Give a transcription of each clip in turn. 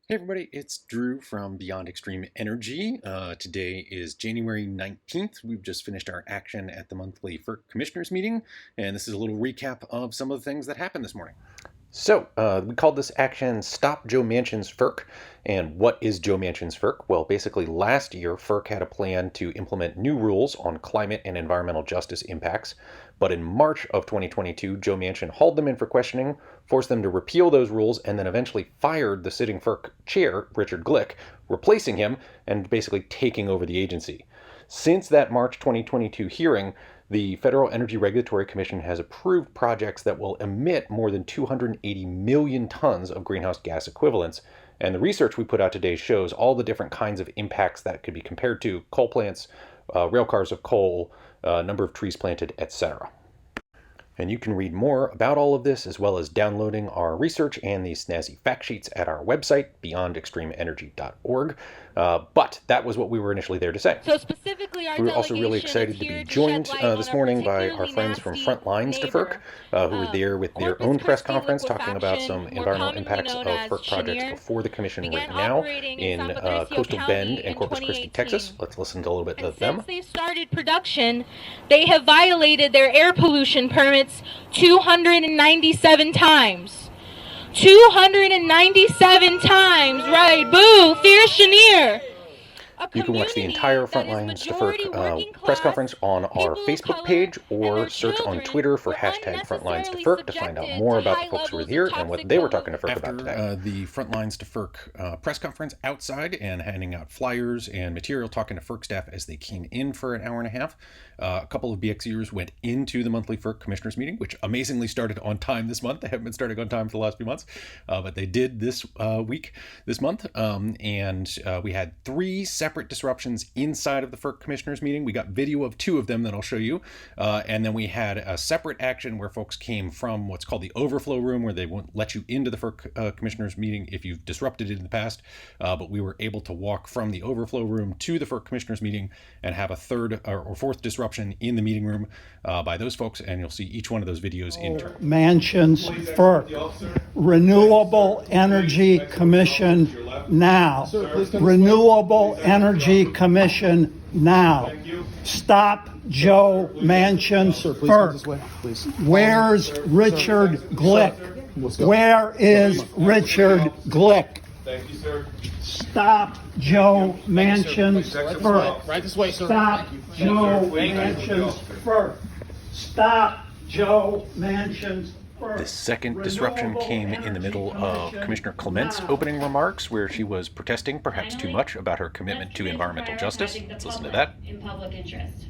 Hey everybody, it's Drew from Beyond Extreme Energy. Today is January 19th. We've just finished our action at the monthly FERC Commissioners meeting, and this is a little recap of some of the things that happened this morning. So, we called this action Stop Joe Manchin's FERC. And what is Joe Manchin's FERC? Well, basically last year, FERC had a plan to implement new rules on climate and environmental justice impacts. But in March of 2022, Joe Manchin hauled them in for questioning, forced them to repeal those rules, and then eventually fired the sitting FERC chair, Richard Glick, replacing him and basically taking over the agency. Since that March 2022 hearing, the Federal Energy Regulatory Commission has approved projects that will emit more than 280 million tons of greenhouse gas equivalents. And the research we put out today shows all the different kinds of impacts that could be compared to coal plants, rail cars of coal, number of trees planted, etc. And you can read more about all of this, as well as downloading our research and these snazzy fact sheets at our website, beyondextremeenergy.org. But that was what we were initially there to say. So specifically, our we were also really excited to be joined this morning by our friends from Front Lines to FERC, who were there with their own press conference talking about some environmental impacts of FERC projects before the Commission right now in Coastal Bend and Corpus Christi, Texas. Let's listen to a little bit of them. Since they started production, they have violated their air pollution permits 297 times. 297 times, right? Boo! Fear Chenier! You can watch the entire Frontlines to FERC press conference on our Facebook page, or search on Twitter for hashtag Frontlines to FERC to find out more about the folks who were here and what they were talking to FERC about today. The Frontlines to FERC press conference outside and handing out flyers and material, talking to FERC staff as they came in for an hour and a half. A couple of BXers went into the monthly FERC Commissioners meeting, which amazingly started on time this month. They haven't been starting on time for the last few months, but they did this month. And we had 3 separate disruptions inside of the FERC Commissioners meeting. We got video of 2 of them that I'll show you. And then we had a separate action where folks came from what's called the overflow room, where they won't let you into the FERC Commissioners meeting if you've disrupted it in the past. But we were able to walk from the overflow room to the FERC Commissioners meeting and have a 3rd or 4th disruption in the meeting room by those folks. And you'll see each one of those videos in turn. Manchin's FERC, Renewable Energy Commission now. Renewable Energy Commission now. Stop Joe Manchin's FERC. Where's Richard Glick? Where is Richard Glick? Thank you, sir. Stop Joe Manchin's FERC. Right this way, sir. Stop Joe Manchin's FERC. Stop Joe Manchin's FERC. The second disruption came in the middle of Commissioner Clement's opening remarks, where she was protesting perhaps too much about her commitment to environmental justice. Let's listen to that. In public interest.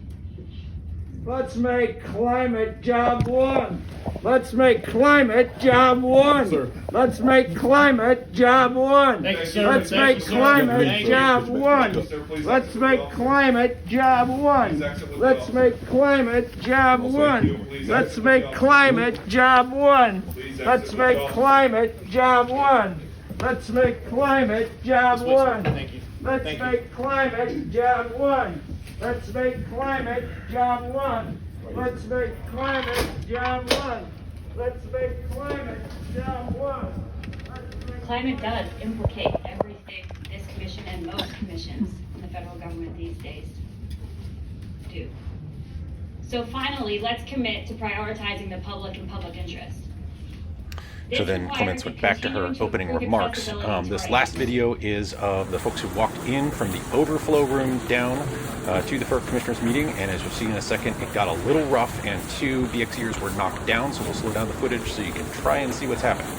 Let's make climate job 1. Let's make climate job 1. Sir. Let's make climate job 1. Thank you, sir. Let's Thank make you, sir. climate Thank you. job 1. Sir, please Let's exit make with climate job 1. Please exit with Let's welcome. make climate job Thank 1. you. Please Let's exit make with climate job 1. Please exit Let's with make welcome. climate job 1. Let's make climate job 1. Thank you. Let's Thank you. make climate job 1. Let's make climate job 1. Let's make climate job 1. Let's make climate job 1. Climate does implicate everything this commission and most commissions in the federal government these days do. So finally, let's commit to prioritizing the public and public interest. So then Clements went back to her opening remarks. This last video is of the folks who walked in from the overflow room down to the FERC Commissioners meeting, and as you'll see in a second, it got a little rough and 2 BXers were knocked down, so we'll slow down the footage so you can try and see what's happening.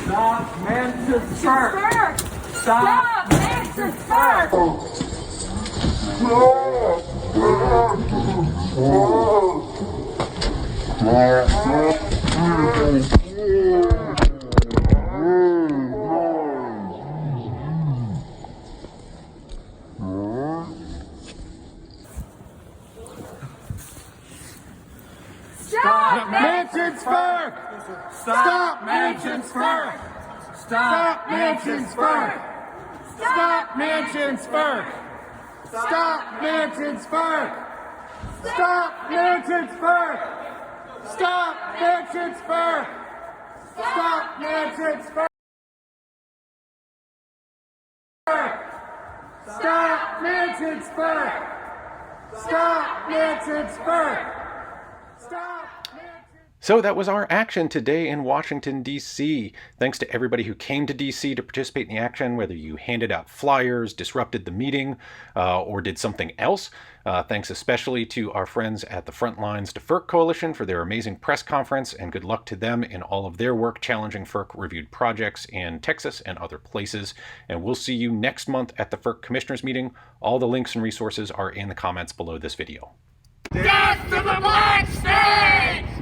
Stop Manchin's FERC! Stop Manchin's FERC! Stop Manchin's FERC! Stop Manchin's FERC! Stop Manchin's FERC! Stop Manchin's FERC! Stop Manchin's FERC! Stop Manchin's FERC! Stop Manchin's FERC! Stop Manchin's FERC! Stop Manchin's FERC! Stop Manchin's FERC! Stop! So that was our action today in Washington, D.C. Thanks to everybody who came to D.C. to participate in the action, whether you handed out flyers, disrupted the meeting, or did something else. Thanks especially to our friends at the Front Lines to FERC Coalition for their amazing press conference, and good luck to them in all of their work challenging FERC-reviewed projects in Texas and other places. And we'll see you next month at the FERC Commissioners meeting. All the links and resources are in the comments below this video. Death to the black state!